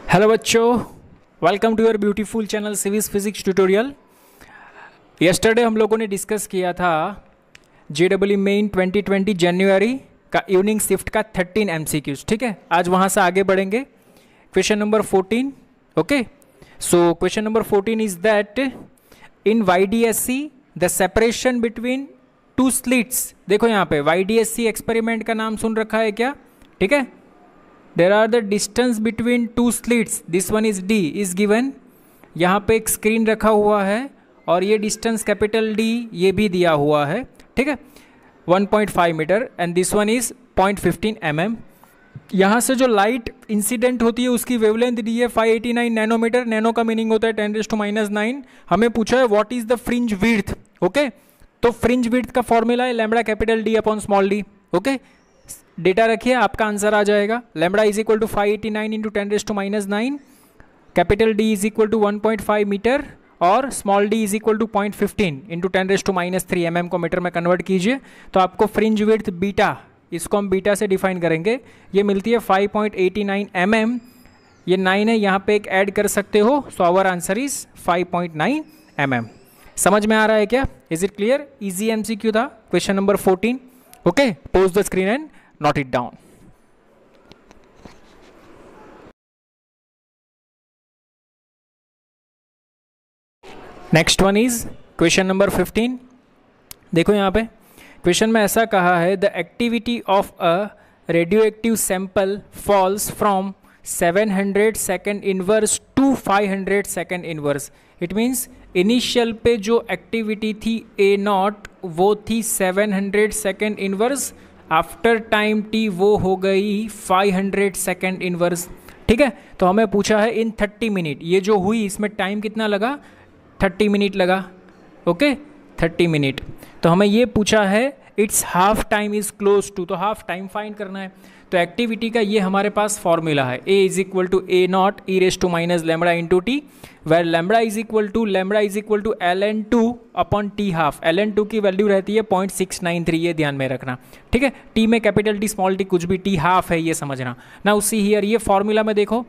Hello बच्चों, welcome to your beautiful channel civics physics tutorial. Yesterday हम लोगों ने डिस्कस किया था JEE मेन 2020 जनवरी का इवनिंग शिफ्ट का 13 MCQs। ठीक है, आज वहाँ से आगे बढ़ेंगे। Question number 14। Okay, so question number 14 is that in YDSC the separation between two slits. देखो यहाँ पे YDSC एक्सपेरिमेंट का नाम सुन रखा है क्या? ठीक है, there are the distance between two slits, this one is D is given. यहाँ पे एक स्क्रीन रखा हुआ है और ये डिस्टेंस कैपिटल D ये भी दिया हुआ है। ठीक है, 1.5 meter and this one is 0.15 mm। यहाँ से जो लाइट इंसिडेंट होती है उसकी वेवलेंथ दी है 589 नैनोमीटर। नैनो का मीनिंग होता है 10⁻⁹। हमें पूछा है what is the fringe width. Okay, तो फ्रिंज विड्थ का फॉर्मूला है lambda capital D upon small d। Okay, data रखिए, आपका आंसर आ जाएगा। Lambda is equal to 589 into 10⁻⁹, capital D is equal to 1.5 metre और small d is equal to 0.15 into 10⁻³ mm को metre में convert कीजिए तो आपको फ्रिंज विड्थ बीटा, इसको हम बीटा से डिफाइन करेंगे, ये मिलती है 5.89 mm। ये 9 है, यहाँ पे एक ऐड कर सकते हो, so our answer is 5.9 mm। समझ में आ रहा है क्या? Is it clear? Easy MCQ था question number 14। Okay, pause the screen and note it down. Next one is question number 15. देखो यहाँ पे क्वेश्चन में ऐसा कहा है the activity of a radioactive sample falls from 700 second inverse two 500 second inverse. It means initial पे जो activity थी A0 वो थी 700 second inverse, after time t वो हो गई 500 सेकेंड इनवर्स। ठीक है, तो हमें पूछा है इन 30 मिनट, ये जो हुई इसमें टाइम कितना लगा? 30 मिनट लगा। Okay, 30 minute. तो हमें ये पूछा है it's half time is close to, तो हाफ टाइम फाइंड करना है। तो एक्टिविटी का ये हमारे पास फॉर्मूला है A is equal to A0 e⁻ lambda into टी, where lambda is equal to ln2 upon T half. ln2 की वैल्यू रहती है 0.693, ये ध्यान में रखना। ठीक है, T में कैपिटल T स्मॉल t कुछ भी, T हाफ है ये समझना ना। उसी हियर ये फॉर्मूला में देखो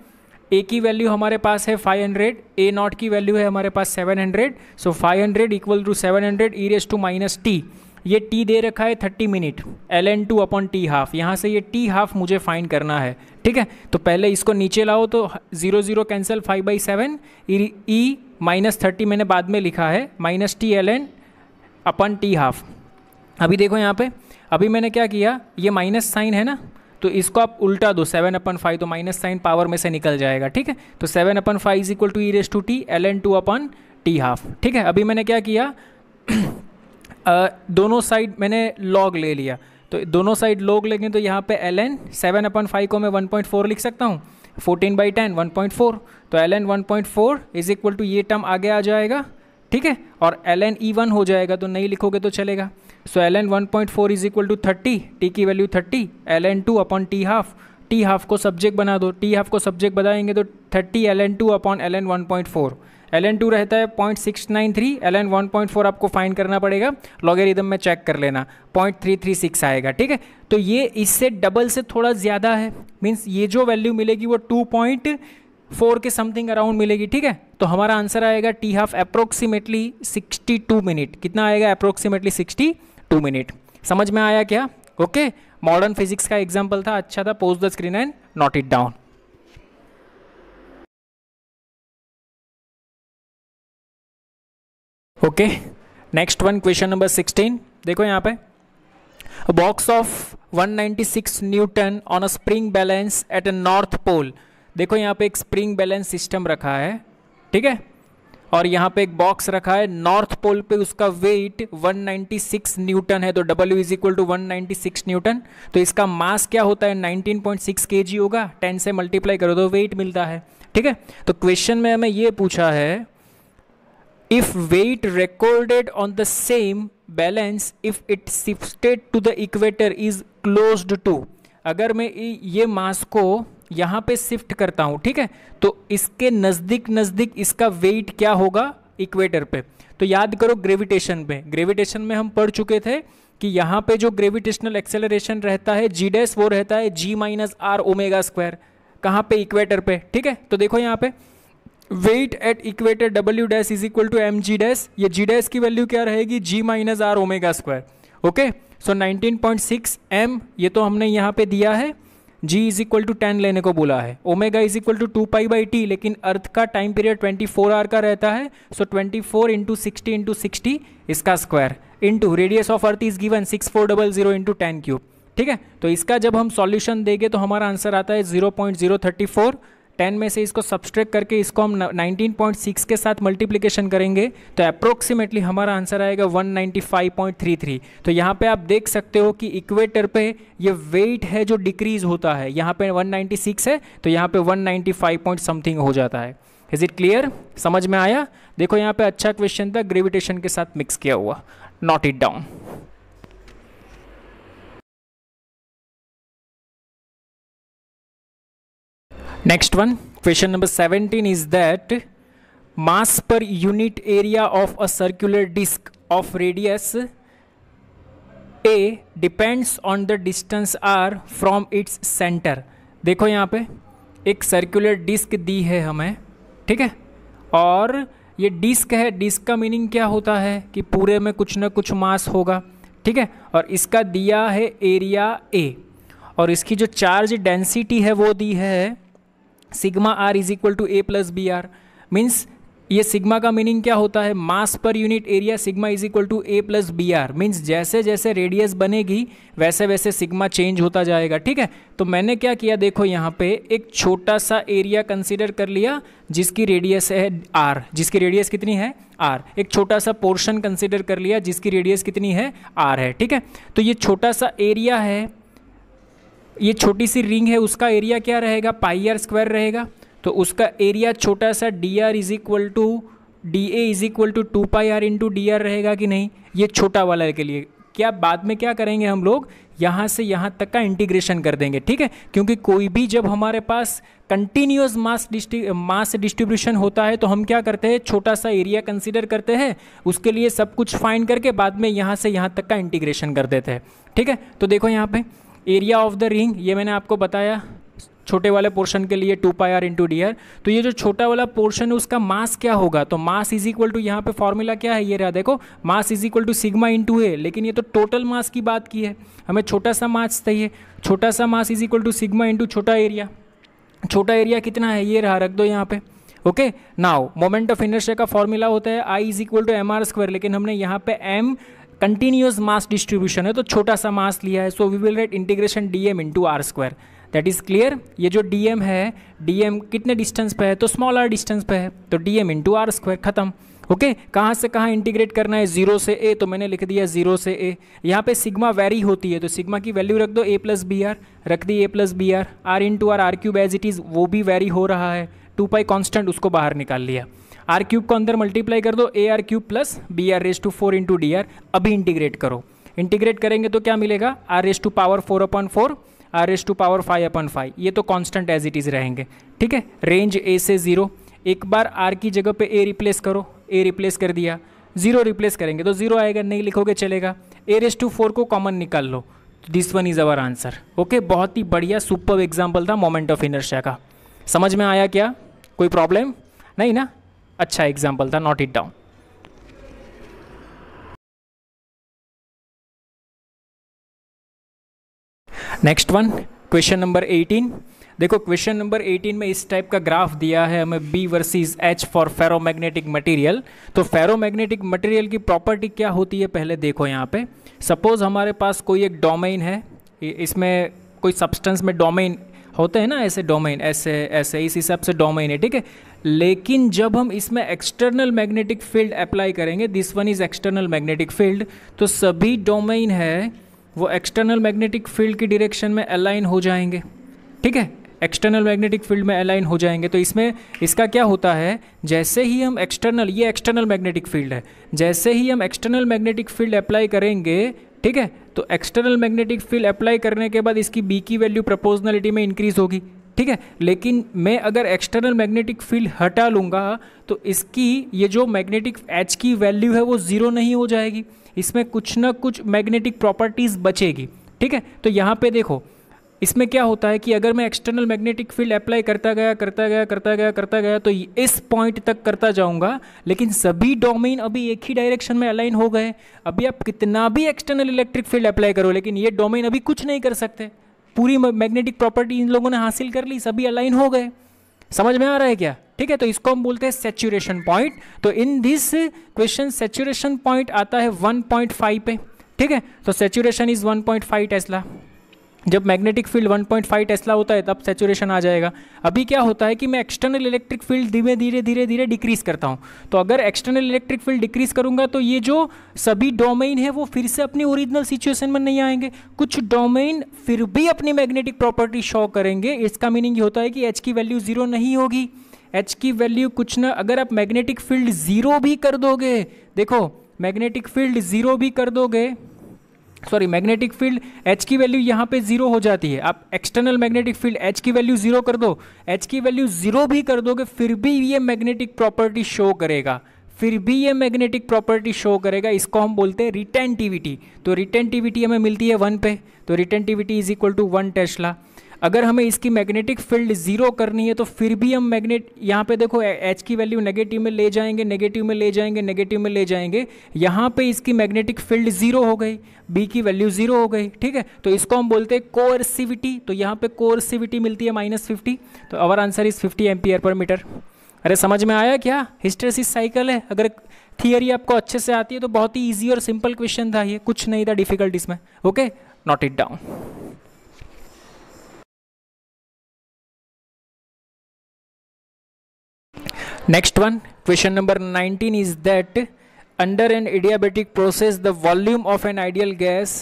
A की वैल्यू हमारे पास है 500, A0 की वैल्यू है हमारे पास 700, सो 500 इक्वल टू 700 e⁻t। ये t दे रखा है 30 minute, ln2 upon T half. यहाँ से ये T हाफ मुझे फाइंड करना है। ठीक है, तो पहले इसको नीचे लाओ तो 0 0 कैंसिल, 5/7 e-30 मैंने बाद में लिखा है -t ln अपन T हाफ। अभी देखो यहाँ पे, अभी मैंने क्या किया, ये माइनस साइन है ना, तो इसको आप उल्टा दो 7/5, तो माइनस साइन पावर में से निकल जाएगा। ठीक है, तो 7/5 is equal to e⁻t ln2 upon T half. ठीक है, अभी मैंने क्या किया दोनों साइड मैंने लॉग ले लिया, तो दोनों साइड लॉग लेंगे तो यहाँ पे ln 7/5 को मैं 1.4 लिख सकता हूँ, 14/10 1.4, तो ln 1.4 इज इक्वल टू ये टर्म आगे आ जाएगा। ठीक है, और ln E1 हो जाएगा, तो नहीं लिखोगे तो चलेगा। So ln 1.4 is equal to 30, t की value 30 ln2 upon T half. T half को सब्जेक्ट बना दो, T हाफ को सब्जेक्ट बनाएंगे तो 30 ln2 अपॉन ln 1.4। ln2 रहता है 0.693, ln 1.4 आपको फाइंड करना पड़ेगा, लॉगरिदम में चेक कर लेना, 0.336 आएगा। ठीक है, तो ये इससे डबल से थोड़ा ज़्यादा है, मीन्स ये जो वैल्यू मिलेगी वो 2.4 के समथिंग अराउंड मिलेगी। ठीक है, तो हमारा आंसर आएगा T हाफ अप्रोक्सीमेटली 62 मिनट। कितना आएगा? Approximately 62 minute. समझ में आया क्या? ओके, मॉडर्न फिजिक्स का एग्जाम्पल था, अच्छा था। Pause the screen and note it down. Okay, next one question number 16। देखो यहाँ पे box of 196 newton on a spring balance at a north pole. देखो यहाँ पे एक स्प्रिंग बैलेंस सिस्टम रखा है, ठीक है, और यहाँ पे एक बॉक्स रखा है नॉर्थ पोल पे, उसका वेट 196 न्यूटन है, तो W is equal to 196 newton. तो इसका मास क्या होता है? 19.6 kg होगा, 10 से मल्टीप्लाई करो तो वेट मिलता है। ठीक है, तो क्वेश्चन में हमें ये पूछा है if weight recorded on the same balance if it shifted to the equator is closed to। अगर मैं ये मास को यहाँ पे शिफ्ट करता हूँ, ठीक है, तो इसके नज़दीक नज़दीक इसका वेट क्या होगा इक्वेटर पे। तो याद करो ग्रेविटेशन पे, ग्रेविटेशन में हम पढ़ चुके थे कि यहाँ पे जो ग्रेविटेशनल एक्सेलरेशन रहता है G डैश, वो रहता है G - R ओमेगा स्क्वायर। कहाँ पे, इक्वेटर पे, ठीक है। तो देखो यहाँ पे weight at equator W dash is equal to M G dash, ये जी डैश की वैल्यू क्या रहेगी, G minus R omega square, okay. So 19.6 M ये तो हमने यहाँ पे दिया है, जी इज इक्वल टू 10 लेने को बोला है, omega is equal to 2 pi by t, लेकिन अर्थ का टाइम पीरियड 24 आवर का रहता है, सो 24 इंटू 60 इसका square into radius of earth is given 6400 into 10 cube, ठीक है। तो इसका जब हम सॉल्यूशन देंगे तो हमारा आंसर आता है 0.034, 10 में से इसको सब्सट्रैक्ट करके इसको हम 19.6 के साथ मल्टीप्लिकेशन करेंगे तो अप्रोक्सीमेटली हमारा आंसर आएगा 195.33। तो यहाँ पे आप देख सकते हो कि इक्वेटर पे ये वेट है जो डिक्रीज होता है, यहाँ पे 196 है तो यहाँ पे 195 पॉइंट समथिंग हो जाता है। इज इट क्लियर, समझ में आया? देखो यहाँ पे अच्छा क्वेश्चन था, ग्रेविटेशन के साथ मिक्स किया हुआ, note it down. Next one, question number 17 is that mass per unit area of a circular disc of radius a depends on the distance r from its center। देखो यहाँ पे एक circular disc दी है हमें, ठीक है, और ये डिस्क है, डिस्क का मीनिंग क्या होता है कि पूरे में कुछ ना कुछ मास होगा, ठीक है, और इसका दिया है एरिया a, और इसकी जो चार्ज डेंसिटी है वो दी है sigma R is equal to A plus B R. Means ये सिग्मा का मीनिंग क्या होता है, mass per unit area sigma is equal to A plus B R. Means जैसे जैसे रेडियस बनेगी वैसे वैसे सिग्मा चेंज होता जाएगा, ठीक है। तो मैंने क्या किया, देखो यहाँ पे एक छोटा सा एरिया कंसीडर कर लिया जिसकी रेडियस है आर, जिसकी रेडियस कितनी है आर, एक छोटा सा पोर्शन कंसीडर कर लिया जिसकी रेडियस कितनी है आर है, ठीक है। तो ये छोटा सा एरिया है, ये छोटी सी रिंग है, उसका एरिया क्या रहेगा, पाई आर स्क्वायर रहेगा। तो उसका एरिया छोटा सा D R is equal to D A is equal to 2 pi R into D R रहेगा कि नहीं, ये छोटा वाला के लिए। क्या बाद में क्या करेंगे हम लोग, यहाँ से यहाँ तक का इंटीग्रेशन कर देंगे, ठीक है, क्योंकि कोई भी जब हमारे पास कंटिन्यूस मास डिस्ट्रीब्यूशन होता है तो हम क्या करते हैं, छोटा सा एरिया कंसीडर करते हैं, उसके लिए सब कुछ फाइंड करके बाद में यहाँ से यहाँ तक का इंटीग्रेशन कर देते हैं, ठीक है। तो देखो यहाँ पे एरिया ऑफ द रिंग, ये मैंने आपको बताया छोटे वाले पोर्शन के लिए 2 pi R into D are. तो ये जो छोटा वाला पोर्शन है उसका मास क्या होगा, तो मास इज इक्वल टू, यहाँ पे फॉर्मूला क्या है, ये रहा देखो, mass is equal to sigma into A, लेकिन ये तो टोटल मास की बात की है, हमें छोटा सा मास चाहिए, छोटा सा mass is equal to sigma into छोटा एरिया। छोटा एरिया कितना है, ये रहा, रख दो यहाँ पे, okay. Now moment of inertia का फॉर्मूला होता है I is equal to M R square, लेकिन हमने यहाँ पे एम कंटिन्यूस मास डिस्ट्रीब्यूशन है तो छोटा सा मास लिया है, so we will write integration D M into R square, that is clear. ये जो डी एम है, डी एम कितने डिस्टेंस पे है, तो स्मॉल आर डिस्टेंस पे है, तो D M into R square, खत्म, ओके। कहाँ से कहाँ इंटीग्रेट करना है, 0 से ए, तो मैंने लिख दिया 0 से ए। यहाँ पे सिग्मा वेरी होती है तो सिग्मा की वैल्यू रख दो ए प्लस बी आर, रख दी A plus B R, R into R, R cube as it is वो भी वेरी हो रहा है, 2 पाई कॉन्स्टेंट उसको बाहर निकाल लिया, आर क्यूब को अंदर मल्टीप्लाई कर दो, A R cube plus B R raise to 4 into D R. अभी इंटीग्रेट करो, इंटीग्रेट करेंगे तो क्या मिलेगा, R raise to power 4/4, R raise to power 5/5, ये तो कांस्टेंट एज इट इज़ रहेंगे, ठीक है। रेंज ए से 0, एक बार आर की जगह पे ए रिप्लेस करो, ए रिप्लेस कर दिया, 0 रिप्लेस करेंगे तो 0 आएगा, नहीं लिखोगे चलेगा, ए रेस टू 4 को कॉमन निकाल लो, this one is our answer, okay. बहुत ही बढ़िया सुपर एग्जाम्पल था मोमेंट ऑफ इनर्शिया का, समझ में आया क्या, कोई प्रॉब्लम नहीं ना, अच्छा एग्जाम्पल था, note it down. Next one, question number 18। देखो क्वेश्चन नंबर 18 में इस टाइप का ग्राफ दिया है हमें, B versus H for ferromagnetic material. तो फेरोमैग्नेटिक मटेरियल की प्रॉपर्टी क्या होती है पहले देखो यहाँ पे। सपोज हमारे पास कोई एक डोमेन है, इसमें कोई सब्सटेंस में डोमेन होते हैं ना, ऐसे डोमेन, ऐसे ऐसे इस हिसाब से डोमेन है, ठीक है। लेकिन जब हम इसमें एक्सटर्नल मैग्नेटिक फील्ड अप्लाई करेंगे, this one is external magnetic field, तो सभी डोमेन है वो एक्सटर्नल मैग्नेटिक फील्ड की डायरेक्शन में अलाइन हो जाएंगे, ठीक है, एक्सटर्नल मैग्नेटिक फील्ड में अलाइन हो जाएंगे। तो इसमें इसका क्या होता है, जैसे ही हम एक्सटर्नल, ये एक्सटर्नल मैग्नेटिक फील्ड है, जैसे ही हम एक्सटर्नल मैग्नेटिक फील्ड अप्लाई करेंगे, ठीक है, तो एक्सटर्नल मैग्नेटिक फील्ड अप्लाई करने के बाद इसकी बी की वैल्यू प्रोपोर्शनलिटी में इंक्रीज होगी, ठीक है। लेकिन मैं अगर एक्सटर्नल मैग्नेटिक फील्ड हटा लूँगा तो इसकी ये जो मैग्नेटिक एच की वैल्यू है वो 0 नहीं हो जाएगी, इसमें कुछ ना कुछ मैग्नेटिक प्रॉपर्टीज़ बचेगी, ठीक है। तो यहाँ पे देखो इसमें क्या होता है कि अगर मैं एक्सटर्नल मैग्नेटिक फील्ड अप्लाई करता गया तो इस पॉइंट तक करता जाऊंगा, लेकिन सभी डोमेन अभी एक ही डायरेक्शन में अलाइन हो गए। अभी आप कितना भी एक्सटर्नल इलेक्ट्रिक फील्ड अप्लाई करो, लेकिन ये डोमेन अभी कुछ नहीं कर सकते। पूरी मैग्नेटिक प्रॉपर्टी इन लोगों ने हासिल कर ली, सभी अलाइन हो गए। समझ में आ रहा है क्या? ठीक है, तो इसको हम बोलते हैं सैचुरेशन पॉइंट। तो in this question saturation point आता है 1.5 पे। ठीक है, तो सैचुरेशन इज 1.5 टेस्ला। जब मैग्नेटिक फील्ड 1.5 टेस्ला होता है तब सैचुरेशन आ जाएगा। अभी क्या होता है कि मैं एक्सटर्नल इलेक्ट्रिक फील्ड धीरे धीरे डिक्रीज करता हूँ। तो अगर एक्सटर्नल इलेक्ट्रिक फील्ड डिक्रीज करूंगा तो ये जो सभी डोमेन है वो फिर से अपनी ओरिजिनल सिचुएशन में नहीं आएंगे। कुछ डोमेन फिर भी अपनी मैग्नेटिक प्रॉपर्टी शो करेंगे। इसका मीनिंग ये होता है कि एच की वैल्यू जीरो नहीं होगी। एच की वैल्यू कुछ ना, अगर आप मैग्नेटिक फील्ड जीरो भी कर दोगे, देखो मैग्नेटिक फील्ड जीरो भी कर दोगे, सॉरी मैग्नेटिक फील्ड एच की वैल्यू यहाँ पे जीरो हो जाती है। आप एक्सटर्नल मैग्नेटिक फील्ड एच की वैल्यू जीरो कर दो, एच की वैल्यू जीरो भी कर दोगे, फिर भी ये मैग्नेटिक प्रॉपर्टी शो करेगा, फिर भी ये मैग्नेटिक प्रॉपर्टी शो करेगा। इसको हम बोलते हैं रिटेंटिविटी। तो रिटेंटिविटी हमें मिलती है 1 पे, तो retentivity is equal to 1 tesla. अगर हमें इसकी मैग्नेटिक फील्ड जीरो करनी है तो फिर भी हम मैग्नेट यहाँ पे देखो एच की वैल्यू नेगेटिव में ले जाएंगे, नेगेटिव में ले जाएंगे, नेगेटिव में ले जाएंगे। यहाँ पे इसकी मैग्नेटिक फील्ड जीरो हो गई, बी की वैल्यू जीरो हो गई। ठीक है, तो इसको हम बोलते हैं कोएर्सिविटी। तो यहाँ पे कोएर्सिविटी मिलती है -50। तो our answer is 50 ampere per metre. अरे समझ में आया क्या? हिस्टेरेसिस साइकिल है। अगर थियरी आपको अच्छे से आती है तो बहुत ही ईजी और सिंपल क्वेश्चन था ये, कुछ नहीं था डिफिकल्ट इसमें। Okay, note it down. Next one, question number 19 is that under an adiabatic process the volume of an ideal gas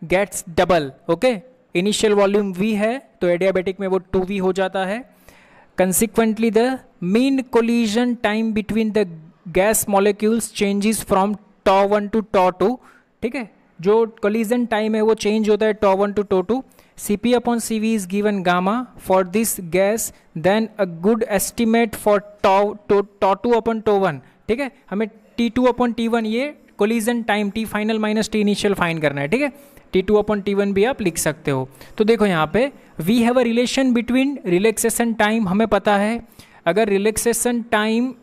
gets double. Okay, initial volume V है तो adiabatic में वो 2V हो जाता है। Consequently the mean collision time between the gas molecules changes from τ1 to τ2। ठीक है, जो collision time है वो change होता है τ1 to τ2। Cp upon Cv is given gamma for this gas, then a good estimate for τ2 upon τ1। ठीक है, हमें T2 upon T1 ये collision time T final minus T initial find करना है। ठीक है, T2 upon T1 भी आप लिख सकते हो। तो देखो यहाँ पे we have a relation between relaxation time, हमें पता है अगर रिलैक्सेशन टाइम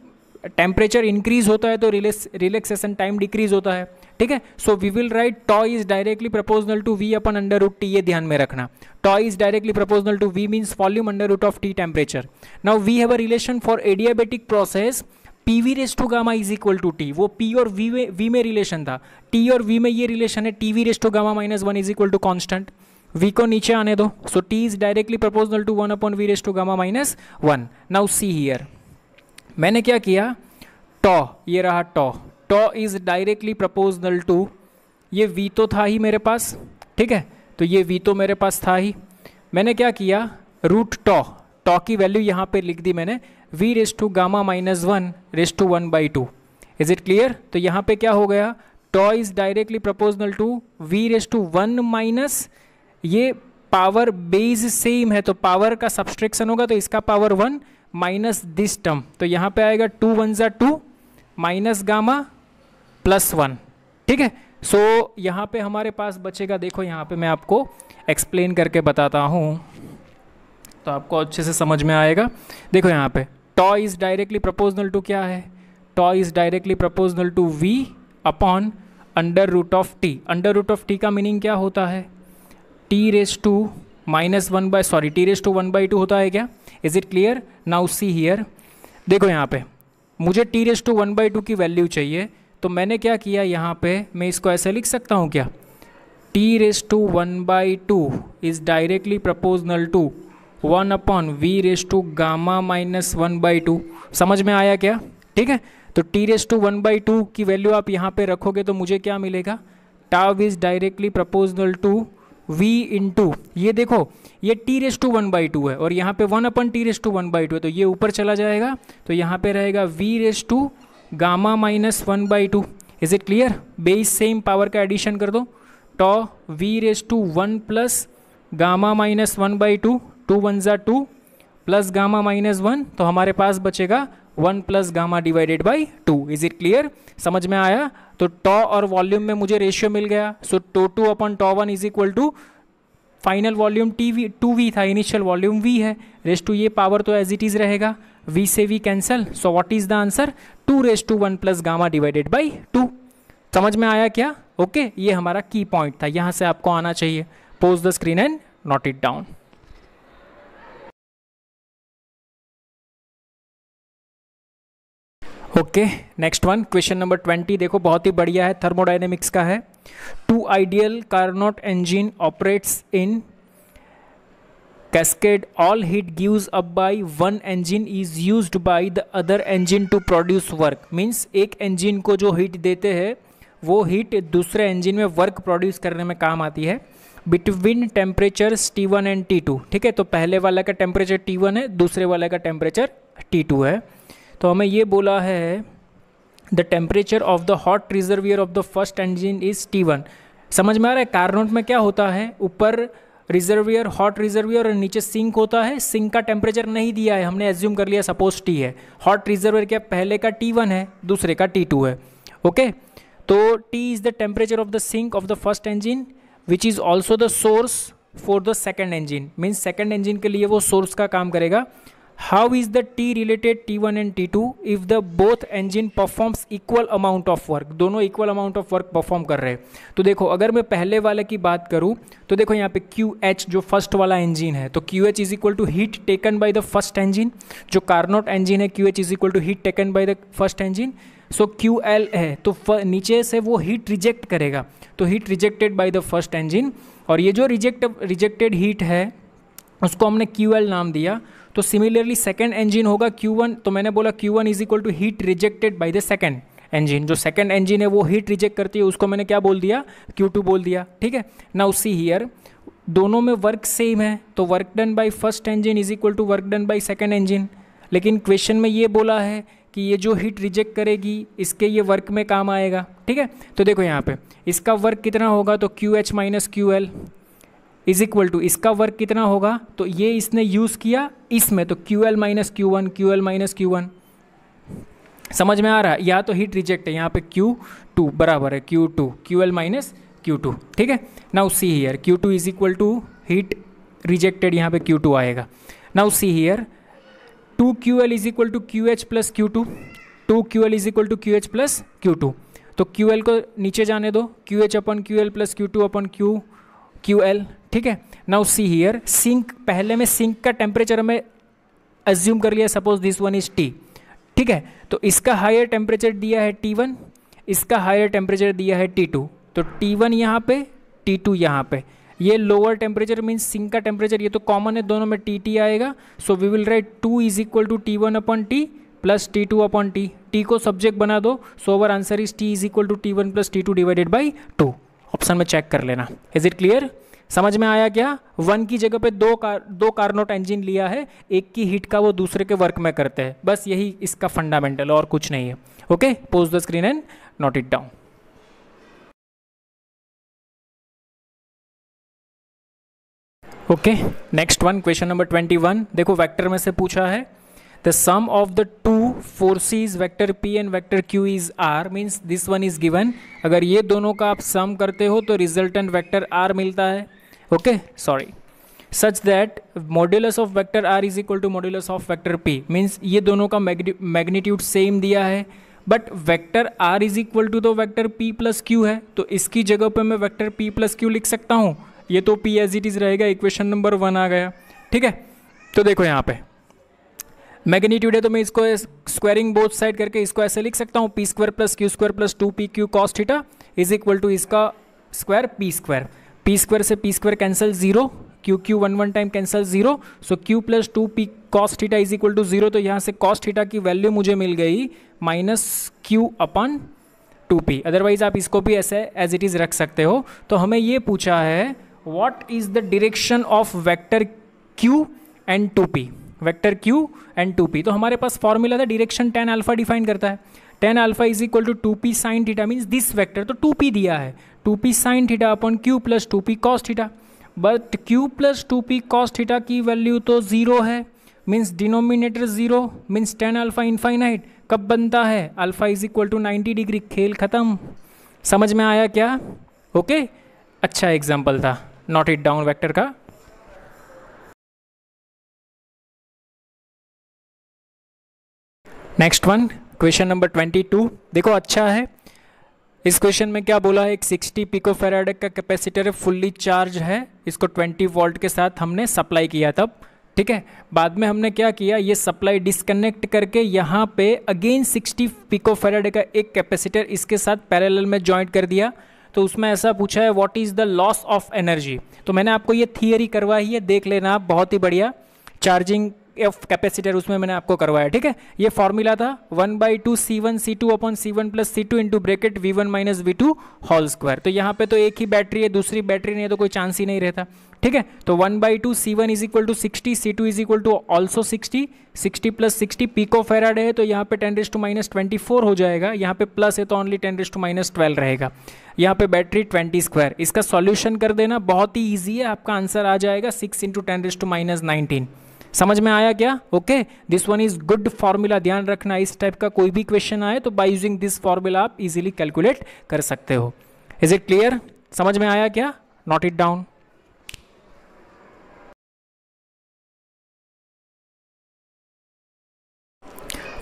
टेम्परेचर इंक्रीज होता है तो रिलैक्सेशन टाइम डिक्रीज होता है। ठीक है, so we will write tau is directly proportional to V upon under root T. ये ध्यान में रखना, tau is directly proportional to V means volume under root of T temperature. Now we have a relation for adiabatic process P V raise to gamma is equal to T. वो P और V में relation था, T और V में ये relation है, T V raise to gamma -1 is equal to constant. V को नीचे आने दो, so T is directly proportional to 1 upon V raise to gamma -1। Now see here, मैंने क्या किया, टॉ ये रहा tau is directly proportional to, ये वी तो था ही मेरे पास। ठीक है, तो ये वी तो मेरे पास था ही, मैंने क्या किया रूट टॉ की वैल्यू यहाँ पे लिख दी मैंने, V raise to gamma -1 raise to 1/2। Is it clear? तो यहाँ पे क्या हो गया, tau is directly proportional to V raise to 1 minus, ये पावर बेस सेम है तो पावर का सब्सट्रैक्शन होगा तो इसका पावर 1 माइनस दिस टर्म, तो यहाँ पे आएगा 2 1 ज़ा 2 माइनस गामा +1। ठीक है, सो यहाँ पे हमारे पास बचेगा, देखो यहाँ पे मैं आपको एक्सप्लेन करके बताता हूँ तो आपको अच्छे से समझ में आएगा। देखो यहाँ पे tau is directly proportional to क्या है, tau is directly proportional to V upon under root of T. Under root of T का मीनिंग क्या होता है, टी रेस टू -1/2 होता है क्या? Is it clear? Now see here, देखो यहाँ पे मुझे टी रेस टू 1/2 की वैल्यू चाहिए, तो मैंने क्या किया यहाँ पे, मैं इसको ऐसे लिख सकता हूँ क्या, T raise to 1/2 is directly proportional to 1 upon V raise to gamma -1/2। समझ में आया क्या? ठीक है, तो टी रेस टू 1/2 की वैल्यू आप यहाँ पे रखोगे तो मुझे क्या मिलेगा, tau is directly proportional to v into, ये देखो ये टी रेस टू 1/2 है और यहाँ पे 1 अपन टी रेस टू 1/2 है तो ये ऊपर चला जाएगा, तो यहाँ पे रहेगा v raise to gamma -1/2। Is it clear? Base same power का एडिशन कर दो, tau v raise to 1 plus gamma -1/2, 2 1 ज़ा 2 प्लस गामा -1, तो हमारे पास बचेगा 1 plus gamma divided by 2। Is it clear? समझ में आया? तो टॉ और वॉल्यूम में मुझे रेशियो मिल गया, so tau 2 upon tau 1 is equal to final volume two V था, इनिशियल वॉल्यूम वी है, रेस टू ये पावर तो एज इट इज रहेगा, वी से V cancel, so what is the answer 2⁻1 plus gamma divided by 2। समझ में आया क्या? ओके, ये हमारा की पॉइंट था, यहां से आपको आना चाहिए। Pose the screen and note it down. Okay, next one, question number 20। देखो बहुत ही बढ़िया है, थर्मोडायनेमिक्स का है। 2 ideal Carnot engine operates in cascade, all heat gives up by one engine is used by the other engine to produce work. Means एक engine को जो हीट देते हैं वो हीट दूसरे इंजन में वर्क प्रोड्यूस करने में काम आती है। Between temperatures T1 and T2, ठीक है, तो पहले वाला का टेम्परेचर T1 है, दूसरे वाला का टेम्परेचर T2 है। तो हमें ये बोला है the temperature of the hot reservoir of the first engine is T1। समझ में आ रहा है? कार्नोट में क्या होता है, ऊपर रिजर्वियर, हॉट रिजर्वियर और नीचे सिंक होता है। सिंक का टेम्परेचर नहीं दिया है, हमने एज्यूम कर लिया सपोज T है। हॉट रिजर्वियर क्या पहले का T1 है, दूसरे का T2 है। ओके, तो T is the temperature of the sink of the first engine which is also the source for the second engine. Means second engine के लिए वो सोर्स का काम करेगा। How is the T related T1 and T2 if the both engine performs equal amount of work. दोनों equal amount of work perform कर रहे हैं। तो देखो अगर मैं पहले वाले की बात करूं तो देखो यहाँ पे QH जो फर्स्ट वाला इंजन है, तो QH is equal to heat taken by the first engine. जो कार्नोट इंजन है QH is equal to heat taken by the first engine. So QL है तो नीचे से वो हीट रिजेक्ट करेगा, तो heat rejected by the first engine. और ये जो रिजेक्टेड हीट है उसको हमने QL नाम दिया। तो सिमिलरली सेकेंड इंजन होगा Q1, तो मैंने बोला Q1 is equal to heat rejected by the second engine. जो सेकेंड इंजन है वो हीट रिजेक्ट करती है, उसको मैंने क्या बोल दिया, Q2 बोल दिया। ठीक है, नाउ सी हियर, दोनों में वर्क सेम है, तो work done by first engine is equal to work done by second engine. लेकिन क्वेश्चन में ये बोला है कि ये जो हीट रिजेक्ट करेगी इसके ये वर्क में काम आएगा। ठीक है, तो देखो यहाँ पे इसका वर्क कितना होगा, तो QH minus QL is equal to इसका वर्क कितना होगा, तो ये इसने यूज़ किया इसमें, तो QL minus Q1, QL minus Q1। समझ में आ रहा है? यहाँ तो हीट रिजेक्ट है, यहाँ पे Q2 बराबर है Q2, QL माइनस Q2। ठीक है, now see here Q2 is equal to heat rejected, यहाँ पे Q2 आएगा। Now see here 2QL is equal to QH plus Q2, 2QL is equal to QH plus Q2। तो QL को नीचे जाने दो, QH upon QL plus Q2 upon QL। ठीक है, नाउ सी हियर सिंक, पहले में सिंक का टेम्परेचर हमें अज्यूम कर लिया, suppose this one is T। ठीक है, तो इसका हायर टेम्परेचर दिया है T1, इसका हायर टेम्परेचर दिया है T2। तो T1 यहाँ पे, T2 यहाँ पे, ये लोअर टेम्परेचर मीन्स सिंक का टेम्परेचर, ये तो कॉमन है, दोनों में TT आएगा। So we will write 2 is equal to T1 upon T plus T2 upon T। T को सब्जेक्ट बना दो, so our answer is T is equal to T1 plus T2 divided by 2। Option में check कर लेना। Is it clear? समझ में आया क्या? वन की जगह पे दो कार्नोट इंजन लिया है, एक की हीट का वो दूसरे के वर्क में करते हैं, बस यही इसका फंडामेंटल, और कुछ नहीं है। Okay, pause the screen and note it down. Okay, next one, question number 21। देखो वेक्टर में से पूछा है the sum of the two forces vector P and vector Q is R, means this one is given. अगर ये दोनों का आप सम करते हो तो रिजल्टेंट वेक्टर R मिलता है। Okay, sorry, such that modulus of vector R is equal to modulus of vector P, means ये दोनों का मैग्नीट्यूड सेम दिया है, but vector R is equal to तो वेक्टर P प्लस Q है, तो इसकी जगह पे मैं वेक्टर P प्लस Q लिख सकता हूँ। ये तो P एज इट इज रहेगा, इक्वेशन नंबर 1 आ गया। ठीक है, तो देखो यहाँ पे मैग्नीट्यूड है, तो मैं इसको स्क्वायरिंग बोथ साइड करके इसको ऐसे लिख सकता हूँ, P square plus Q square plus 2PQ cos theta is equal to इसका square P square. P square से P square cancel 0, Q 1 time cancel 0, so Q plus 2P cos theta is equal to 0। तो यहाँ से cos theta की value मुझे मिल गई minus Q upon 2P। Otherwise आप इसको भी ऐसे एज इट इज रख सकते हो। तो हमें ये पूछा है what is the direction of vector Q and 2P, vector Q and 2P। तो हमारे पास फॉर्मूला था, डायरेक्शन tan अल्फा डिफाइन करता है, tan alpha is equal to 2P sine theta, means this vector तो 2P दिया है, 2P sine theta upon Q plus 2P cos theta. But Q plus 2P cos theta की value तो 0 है, means denominator 0, means tan alpha infinite. कब बनता है? Alpha is equal to 90 degree. खेल खत्म। समझ में आया क्या? ओके, अच्छा एग्जाम्पल था। नोट इट डाउन वेक्टर का। Next one, question number 22। देखो अच्छा है, इस क्वेश्चन में क्या बोला है, एक 60 पिको फैराड का कैपेसिटर है, फुल्ली चार्ज है, इसको 20 वोल्ट के साथ हमने सप्लाई किया तब, ठीक है। बाद में हमने क्या किया, ये सप्लाई डिस्कनेक्ट करके यहाँ पे अगेन 60 पिको फैराड का एक कैपेसिटर इसके साथ पैरेलल में ज्वाइंट कर दिया। तो उसमें ऐसा पूछा है what is the loss of energy. तो मैंने आपको ये थियरी करवाई है, देख लेना आप, बहुत ही बढ़िया चार्जिंग ऑफ कैपेसिटर उसमें मैंने आपको करवाया, ठीक है। ये फॉर्मूला था 1/2 C1 C2 upon C1 plus C2 into bracket V1 minus V2 whole square. तो यहाँ पे तो एक ही बैटरी है, दूसरी बैटरी नहीं है, तो कोई चांस ही नहीं रहता, ठीक है। तो 1/2 C1 is equal to 60, C2 is equal to also 60, 60 plus 60 pico farad है, तो यहाँ पे 10⁻⁻24 हो जाएगा, यहाँ पे प्लस है तो ओनली 10⁻12 रहेगा, यहाँ पे बैटरी 20 स्क्वायर। इसका सॉल्यूशन कर देना, बहुत ही ईजी है, आपका आंसर आ जाएगा 6 × 10⁻19। समझ में आया क्या? Okay, this one is good formula, ध्यान रखना इस टाइप का कोई भी क्वेश्चन आए तो बाय यूजिंग दिस फॉर्मूला आप इजीली कैलकुलेट कर सकते हो। Is it clear? समझ में आया क्या? Note it down.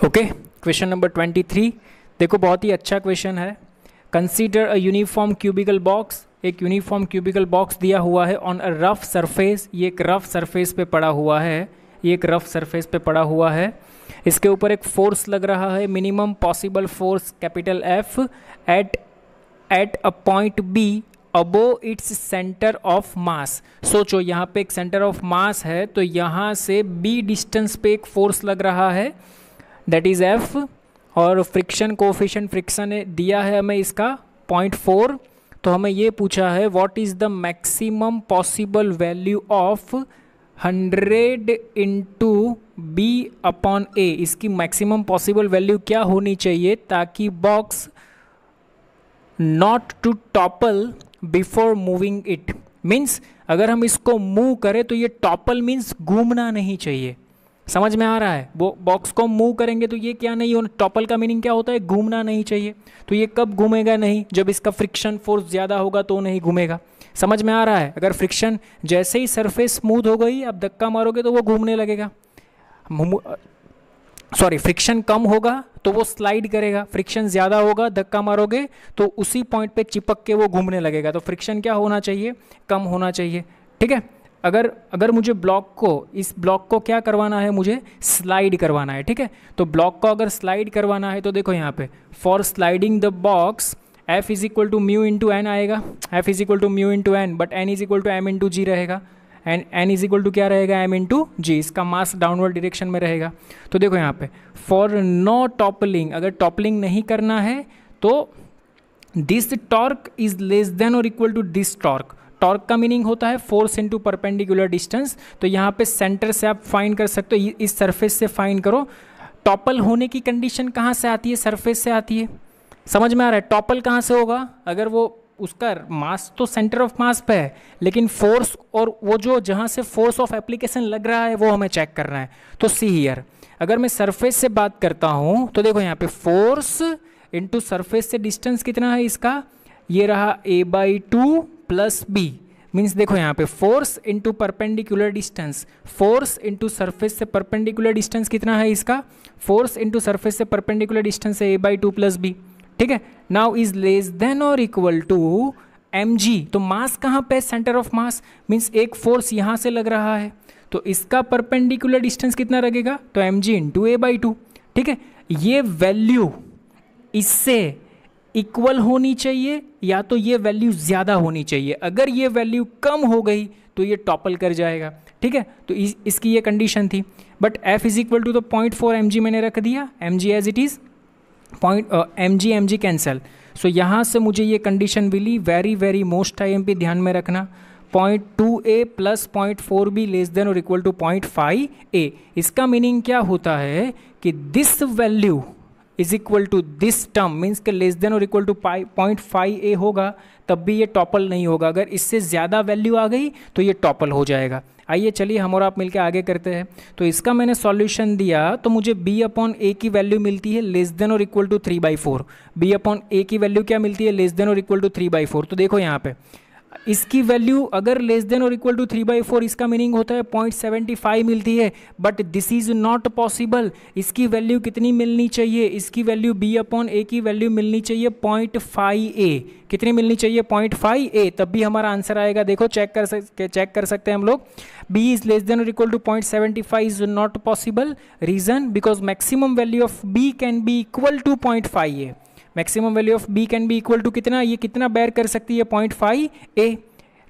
Okay, question number 23। देखो बहुत ही अच्छा क्वेश्चन है। Consider a uniform cubical box, एक यूनिफॉर्म क्यूबिकल बॉक्स दिया हुआ है ऑन अ रफ सरफेस, ये एक रफ सरफेस पे पड़ा हुआ है, ये एक रफ सरफेस पे पड़ा हुआ है। इसके ऊपर एक फोर्स लग रहा है, minimum possible force capital F at a point B above its centre of mass. सोचो यहाँ पे एक सेंटर ऑफ मास है, तो यहाँ से B डिस्टेंस पे एक फोर्स लग रहा है, दैट इज F, और फ्रिक्शन कोफिशिएंट फ्रिक्शन दिया है हमें इसका 0.4। तो हमें ये पूछा है what is the maximum possible value of 100 into B upon A। इसकी मैक्सिमम पॉसिबल वैल्यू क्या होनी चाहिए ताकि box not to topple before moving it. Means अगर हम इसको मूव करें तो ये टॉपल मीन्स घूमना नहीं चाहिए। समझ में आ रहा है? वो बॉक्स को मूव करेंगे तो ये क्या नहीं होना, टॉपल का मीनिंग क्या होता है, घूमना नहीं चाहिए। तो ये कब घूमेगा नहीं, जब इसका फ्रिक्शन फोर्स ज़्यादा होगा तो नहीं घूमेगा। समझ में आ रहा है? अगर फ्रिक्शन जैसे ही सरफेस स्मूथ हो गई, आप धक्का मारोगे तो वो घूमने लगेगा, सॉरी फ्रिक्शन कम होगा तो वो स्लाइड करेगा, फ्रिक्शन ज़्यादा होगा धक्का मारोगे तो उसी पॉइंट पे चिपक के वो घूमने लगेगा। तो फ्रिक्शन क्या होना चाहिए, कम होना चाहिए, ठीक है। अगर मुझे इस ब्लॉक को क्या करवाना है, मुझे स्लाइड करवाना है, ठीक है। तो ब्लॉक को अगर स्लाइड करवाना है तो देखो यहाँ पे for sliding the box F is equal to mu into N आएगा, F is equal to mu into N, but N is equal to M into G रहेगा, and N is equal to क्या रहेगा, M into जी। इसका मास downward direction में रहेगा। तो देखो यहाँ पे फॉर नो टॉपलिंग, अगर टॉपलिंग नहीं करना है तो this torque is less than और equal to this torque. Torque का मीनिंग होता है फोर्स इनटू परपेंडिकुलर डिस्टेंस। तो यहाँ पे सेंटर से आप फाइंड कर सकते हो, इस सरफेस से फाइंड करो। टॉपल होने की कंडीशन कहाँ से आती है, सरफेस से आती है। समझ में आ रहा है? टॉपल कहाँ से होगा, अगर वो उसका मास तो सेंटर ऑफ मास पे है, लेकिन फोर्स और वो जो जहाँ से फोर्स ऑफ एप्लीकेशन लग रहा है वो हमें चेक करना है। तो सी हियर, अगर मैं सरफेस से बात करता हूँ तो देखो यहाँ पे फोर्स इनटू सरफेस से डिस्टेंस कितना है इसका, ये रहा a/2 प्लस b। मीन्स देखो यहाँ पे force into perpendicular distance, force into surface से परपेंडिकुलर डिस्टेंस कितना है इसका, फोर्स इनटू सरफेस से परपेंडिकुलर डिस्टेंस है a/2 प्लस b, ठीक है। नाउ इज लेस देन और इक्वल टू mg। तो मास कहाँ पे, सेंटर ऑफ मास, मीन्स एक फोर्स यहाँ से लग रहा है तो इसका परपेंडिकुलर डिस्टेंस कितना लगेगा, तो mg इंटू a/2, ठीक है। ये वैल्यू इससे इक्वल होनी चाहिए या तो ये वैल्यू ज़्यादा होनी चाहिए। अगर ये वैल्यू कम हो गई तो ये टॉपल कर जाएगा, ठीक है। तो इसकी ये कंडीशन थी, but f is equal to तो 0.4 mg मैंने रख दिया, mg as it is, mg cancel. So यहाँ से मुझे ये कंडीशन मिली, वेरी वेरी मोस्ट IMP ध्यान में रखना, 0.2a plus 0.4b less than और इक्वल टू 0.5a। इसका मीनिंग क्या होता है कि this value is equal to this term, means के लेस देन और इक्वल टू 0.5a होगा, तब भी ये टॉपल नहीं होगा। अगर इससे ज़्यादा वैल्यू आ गई तो ये टॉपल हो जाएगा। आइए चलिए हम और आप मिलकर आगे करते हैं। तो इसका मैंने सॉल्यूशन दिया तो मुझे b/a की वैल्यू मिलती है लेस देन और इक्वल टू 3/4। b/a की वैल्यू क्या मिलती है, लेस देन और इक्वल टू 3/4। तो देखो यहाँ पे इसकी वैल्यू अगर लेस देन और इक्वल टू 3/4, इसका मीनिंग होता है 0.75 मिलती है, but this is not possible. इसकी वैल्यू कितनी मिलनी चाहिए, इसकी वैल्यू b/a की वैल्यू मिलनी चाहिए 0.5a। कितनी मिलनी चाहिए, 0.5a, तब भी हमारा आंसर आएगा। देखो चेक कर सकते हैं हम लोग, b इज लेस देन और equal to 0.75 is not possible. Reason, because maximum value of b can be equal to 0.5a। Maximum value of b can be equal to कितना, ये कितना बेयर कर सकती है, 0.5a।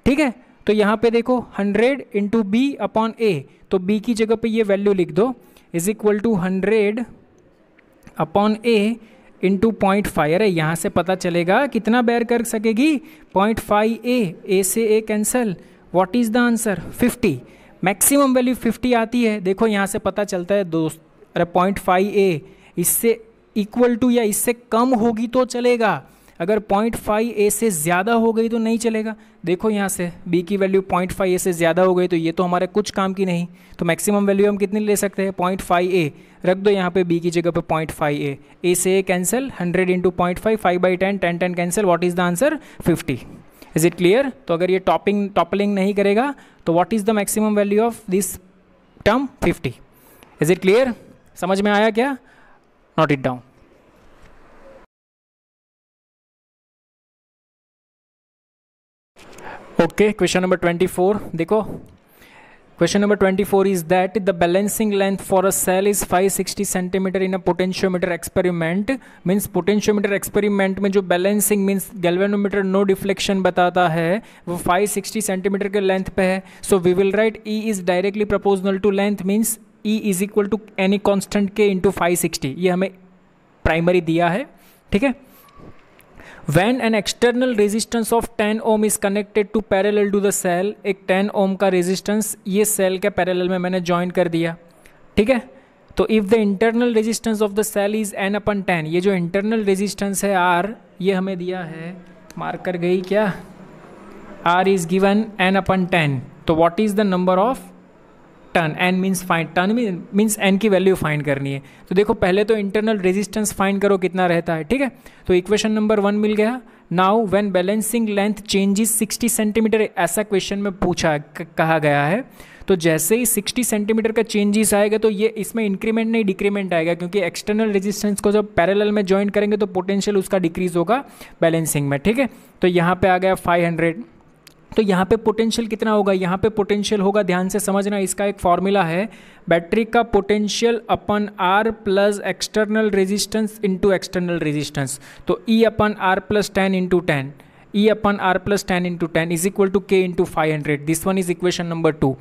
ठीक है, तो यहाँ पे देखो 100 इंटू b/a, तो b की जगह पे ये वैल्यू लिख दो, is equal to 100/a into 0.5। अरे यहाँ से पता चलेगा कितना बेयर कर सकेगी, 0.5a, a से a cancel. What is the answer, 50। Maximum value 50 आती है। देखो यहाँ से पता चलता है दोस्त, अरे 0.5a इससे इक्वल टू या इससे कम होगी तो चलेगा, अगर 0.5a से ज़्यादा हो गई तो नहीं चलेगा। देखो यहाँ से b की वैल्यू 0.5a से ज़्यादा हो गई तो ये तो हमारे कुछ काम की नहीं, तो मैक्सिमम वैल्यू हम कितनी ले सकते हैं, 0.5a। रख दो यहाँ पे b की जगह पे 0.5a, a से a cancel, 100 into 0.5, 5/10, 10 cancel. What is the answer, 50। Is it clear. तो अगर ये टॉपलिंग नहीं करेगा तो what is the maximum value of this term, 50। Is it clear, समझ में आया क्या, note it down. Okay, question number 24 देखो। Question number 24 is that the balancing length for a cell is 560 centimetre in a potentiometer experiment. Means potentiometer experiment में जो balancing means galvanometer no deflection बताता है वो 560 सेंटीमीटर के length पे है। So we will write E is directly proportional to length, means E is equal to any constant K into 560। ये हमें प्राइमरी दिया है, ठीक है। When an external resistance of 10 ohm is connected to parallel to the cell, एक 10 ohm का resistance ये cell के parallel में मैंने join कर दिया, ठीक है। तो if the internal resistance of the cell is n/10, ये जो internal resistance है R, ये हमें दिया है, मार्क कर गई क्या, R is given n/10। तो what is the number of turn, N means find, turn means N की वैल्यू फाइंड करनी है। तो देखो पहले तो इंटरनल रेजिस्टेंस फाइंड करो कितना रहता है, ठीक है। तो इक्वेशन नंबर 1 मिल गया। Now when balancing length changes 60 centimetre, ऐसा क्वेश्चन में पूछा कहा गया है। तो जैसे ही 60 सेंटीमीटर का चेंजेस आएगा तो ये इसमें इंक्रीमेंट नहीं डिक्रीमेंट आएगा, क्योंकि एक्सटर्नल रेजिस्टेंस को जब पैरेलल में ज्वाइन करेंगे तो पोटेंशियल उसका डिक्रीज होगा बैलेंसिंग में, ठीक है। तो यहाँ पे आ गया 500। तो यहाँ पे पोटेंशियल कितना होगा, यहाँ पे पोटेंशियल होगा, ध्यान से समझना, इसका एक फॉर्मूला है, बैटरी का potential upon R plus external resistance into external resistance. तो E/R+10 into 10, E/R+10 into 10 is equal to K into 500। This one is equation number 2।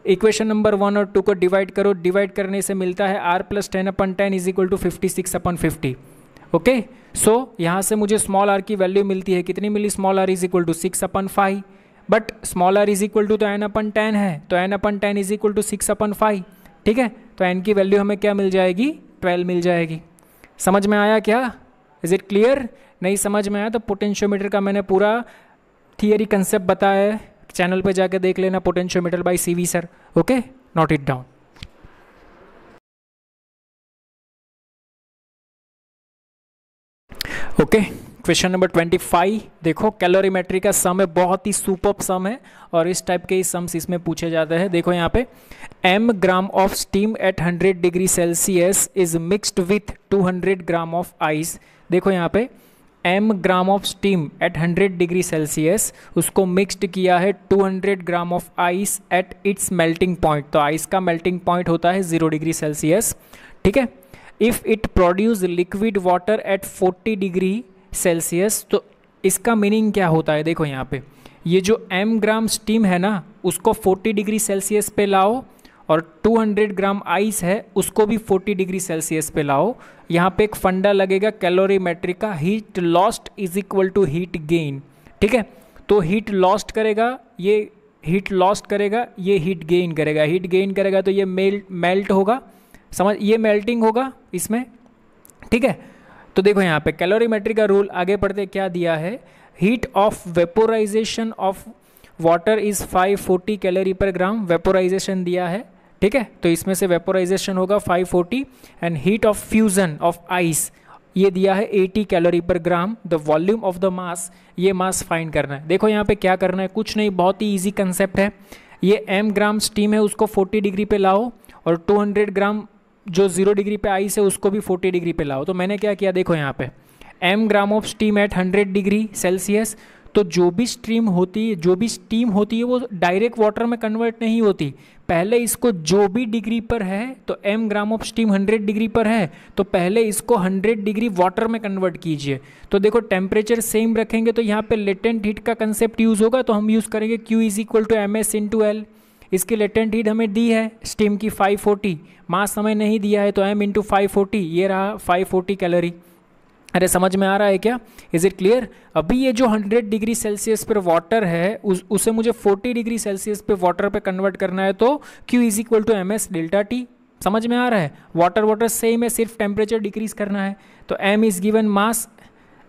Equation number 1 और 2 को डिवाइड करो, डिवाइड करने से मिलता है R+10/10 is equal to 56/50। Okay, so यहाँ से मुझे स्मॉल r की वैल्यू मिलती है, कितनी मिली, small r is equal to 6/5, but small r is equal to तो n/10 है, तो n/10 इज इक्वल टू 6/5, ठीक है। तो n की वैल्यू हमें क्या मिल जाएगी, 12 मिल जाएगी। समझ में आया क्या, इज इट क्लियर। नहीं समझ में आया तो पोटेंशियोमीटर का मैंने पूरा थियरी कंसेप्ट बताया है, चैनल पे जाके देख लेना, potentiometer by CV sir. Okay, note it down. Okay, question number 25 देखो, कैलोरीमेट्री का सम है, बहुत ही सुपर्ब सम है और इस टाइप के सम्स इसमें पूछे जाते हैं। देखो यहाँ पे m gram of steam eight 100 degree Celsius is mixed with 200 gram of ice. देखो यहाँ पे m gram of steam eight 100 degree Celsius, उसको मिक्सड किया है 200 gram of ice at its melting point. तो आइस का मेल्टिंग पॉइंट होता है 0 डिग्री सेल्सियस, ठीक है। If it produce liquid water at 40 degree Celsius, तो इसका मीनिंग क्या होता है, देखो यहाँ पे ये जो m ग्राम स्टीम है ना, उसको 40 डिग्री सेल्सियस पे लाओ और 200 ग्राम आइस है उसको भी 40 डिग्री सेल्सियस पे लाओ। यहाँ पे एक फंडा लगेगा कैलोरीमेट्री का, heat lost is equal to heat gain, ठीक है। तो हीट लॉस्ट करेगा, ये हीट लॉस्ट करेगा, ये हीट गेन करेगा, हीट गेन करेगा तो ये मेल्ट होगा, समझ, ये मेल्टिंग होगा इसमें, ठीक है। तो देखो यहाँ पे कैलोरीमेट्री का रूल, आगे पढ़ते क्या दिया है, heat of vaporisation of water is 540 calorie per gram, vaporisation दिया है, ठीक है। तो इसमें से वेपोराइजेशन होगा 540 and heat of fusion of ice, ये दिया है 80 calorie per gram, the volume of the mass, ये मास फाइंड करना है। देखो यहाँ पे क्या करना है, कुछ नहीं, बहुत ही इजी कंसेप्ट है। ये m ग्राम स्टीम है, उसको 40 डिग्री पे लाओ, और 200 ग्राम जो 0 डिग्री पे आइस है उसको भी 40 डिग्री पे लाओ। तो मैंने क्या किया, देखो यहाँ पे m gram of steam eight 100 degree Celsius, तो जो भी स्टीम होती है वो डायरेक्ट वाटर में कन्वर्ट नहीं होती, पहले इसको जो भी डिग्री पर है, तो m gram of steam 100 degree पर है तो पहले इसको 100 डिग्री वाटर में कन्वर्ट कीजिए। तो देखो टेम्परेचर सेम रखेंगे तो यहाँ पे लेटेंट हीट का कंसेप्ट यूज़ होगा, तो हम यूज़ करेंगे Q is equal to MS into L। इसकी लेटेंट हीट हमें दी है स्टीम की 540, मास हमें नहीं दिया है, तो m इंटू 540, ये रहा 540 कैलोरी। अरे समझ में आ रहा है क्या, इज इट क्लियर? अभी ये जो 100 डिग्री सेल्सियस पर वाटर है उसे मुझे 40 डिग्री सेल्सियस पे वाटर पे कन्वर्ट करना है, तो Q is equal to MS delta T। समझ में आ रहा है, वाटर सेम है, सिर्फ टेम्परेचर डिक्रीज करना है। तो m is given mass,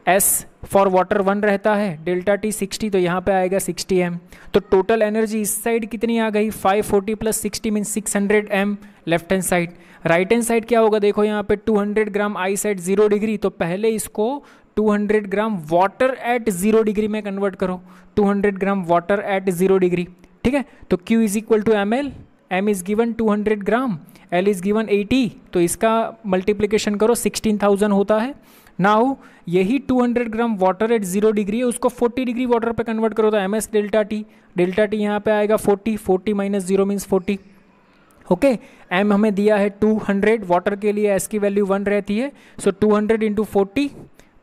S for water 1 रहता है, डेल्टा T 60, तो यहाँ पे आएगा 60 m। तो टोटल एनर्जी इस साइड कितनी आ गई, 540 plus 60 mean 600 m left hand side. Right hand side क्या होगा, देखो यहाँ पे 200 ग्राम आइस एट 0 डिग्री, तो पहले इसको 200 ग्राम वाटर एट 0 डिग्री में कन्वर्ट करो, 200 ग्राम वाटर एट 0 डिग्री, ठीक है। तो Q is equal to ML, M is given 200 gram, L is given 80, तो इसका मल्टीप्लिकेशन करो 16,000 होता है। नाउ यही 200 ग्राम वाटर एट 0 डिग्री है, उसको 40 डिग्री वाटर पे कन्वर्ट करो, तो MS डेल्टा T यहाँ पे आएगा 40 माइनस 0 मीन्स 40। ओके, m हमें दिया है 200, वाटर के लिए s की वैल्यू 1 रहती है, सो 200 इंटू 40,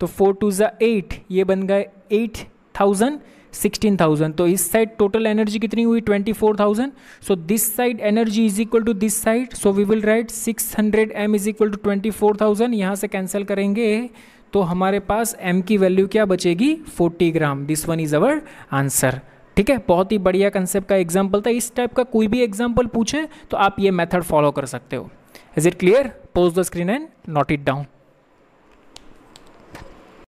तो 4 2 ज़ा 8, ये बन गए 8000, 16,000। तो इस साइड टोटल एनर्जी कितनी हुई, 24,000। So this side energy is equal to this side, so we will write 600 m is equal to 24,000। यहाँ से कैंसिल करेंगे तो हमारे पास m की वैल्यू क्या बचेगी, 40 gram. This one is our answer, ठीक है। बहुत ही बढ़िया कंसेप्ट का एग्जाम्पल था। इस टाइप का कोई भी एग्जाम्पल पूछे तो आप ये मेथड फॉलो कर सकते हो। Is it clear? Pose the screen and note it down.